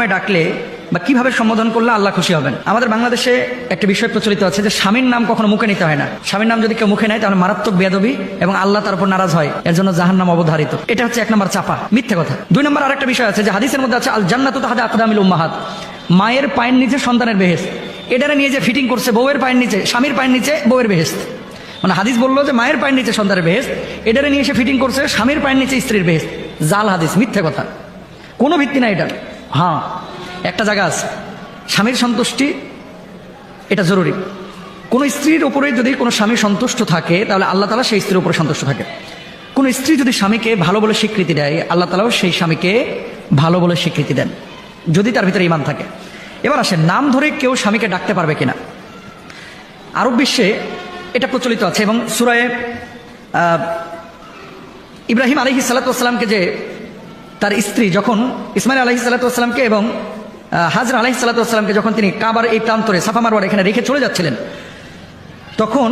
নামে ডাকলে বা কিভাবে সম্বোধন করলে আল্লাহ খুশি হবেন। আমাদের বাংলাদেশে একটা বিষয় প্রচলিত আছে যে স্বামীর নাম কখনো মুখে নিতে হয় না। স্বামীর নাম যদি কেউ মুখে নেয় তাহলে মারাত্মক বেয়াদবি এবং আল্লাহ তার উপর নারাজ হয়, এর জন্য জাহান্নাম অবধারিত। এটা হচ্ছে 1 নম্বর চাপা, মিথ্যে কথা। 2 নম্বর আরেকটা বিষয় আছে যে হাদিসের মধ্যে আছে আল জান্নাতু তাহতা আকদামিল উম্মাহাত, মায়ের পায়ের নিচে সন্তানের বেহেশত। এটারে নিয়ে যে ফিটিং করছে বউয়ের পায়ের নিচে, স্বামীর পায়ের নিচে বউয়ের বেহেশত। মানে হাদিস বললো যে মায়ের পায়ের নিচে সন্তানের বেহেশত, এটারে নিয়ে এসে ফিটিং করছে স্বামীর পায়ের নিচে স্ত্রীর বেহেশত। জাল হাদিস, মিথ্যে কথা, কোনো ভিত্তি নাই এটার। হ্যাঁ, একটা জায়গা আছে, স্বামীর সন্তুষ্টি এটা জরুরি। কোনো স্ত্রীর উপরে যদি কোনো স্বামী সন্তুষ্ট থাকে তাহলে আল্লাহ তাআলা সেই স্ত্রীর উপরে সন্তুষ্ট থাকে। কোনো স্ত্রী যদি স্বামীকে ভালো বলে স্বীকৃতি দেয়, আল্লাহ তাআলাও সেই স্বামীকে ভালো বলে স্বীকৃতি দেন, যদি তার ভিতরে ঈমান থাকে। এবার আসে নাম ধরে কেউ স্বামীকে ডাকতে পারবে কিনা। আরব বিশ্বে এটা প্রচলিত আছে এবং সূরা ইব্রাহিম আলাইহিস সালাতু ওয়াস সালামকে যে তার স্ত্রী যখন ইসমাইল আলাইহিস সালাতু ওয়াস সালামকে এবং হাজরা আলাইহিস সালাতু ওয়াস সালামকে যখন তিনি কাবার এই প্রান্তরে সাফা মারওয়ার এখানে রেখে চলে যাচ্ছিলেন, তখন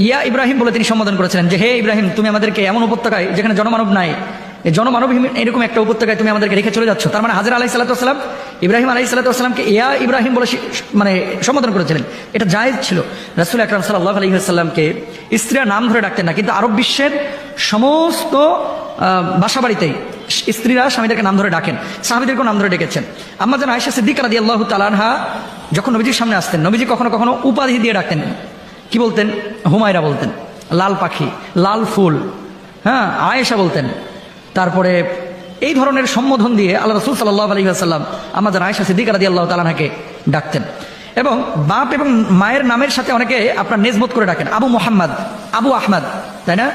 ইয়া ইব্রাহিম বলে তিনি সম্বোধন করেছিলেন যে হে ইব্রাহিম, তুমি আমাদেরকে এমন উপত্যকায় যেখানে জনমানব নাই, জনমানবহীন এরকম একটা উপত্যকায় তুমি আমাদেরকে রেখে চলে যাচ্ছ। তার মানে হাজরা আলাইহিস সালাতু ওয়াস সালাম ইব্রাহিম আলাইহিস সালাতু ওয়াস সালামকে ইয়া ইব্রাহিম বলে মানে সম্বোধন করেছিলেন। এটা জায়েজ ছিল। রাসূল আকরাম সাল্লাল্লাহু আলাইহি ওয়াসাল্লামকে স্ত্রীরা নাম ধরে ডাকতেন না, কিন্তু আরব বিশ্বের সমস্ত বাসাবাড়িতেই স্ত্রীরা স্বামীদেরকে নাম ধরে ডাকেন, সাহাবীদেরকেও নাম ধরে ডেকেছেন। আম্মা জান আয়েশা সিদ্দিকা রাদিয়াল্লাহু তাআলা আনহা যখন নবীজির সামনে আসতেন, নবীজি কখনো কখনো উপাধি দিয়ে ডাকতেন। কি বলতেন? হুমায়রা বলতেন, লাল পাখি, লাল ফুল, হ্যাঁ আয়েশা বলতেন। তারপরে এই ধরনের সম্বোধন দিয়ে আল্লাহ রাসূল সাল্লাল্লাহু আলাইহি ওয়াসাল্লাম আম্মা জান আয়েশা সিদ্দিকা রাদিয়াল্লাহু তাআলা আনহাকে ডাকতেন। এবং বাপ এবং মায়ের নামের সাথে অনেকে আপনার নেসবত করে ডাকেন, আবু মুহাম্মদ, আবু আহমদ, তাই না?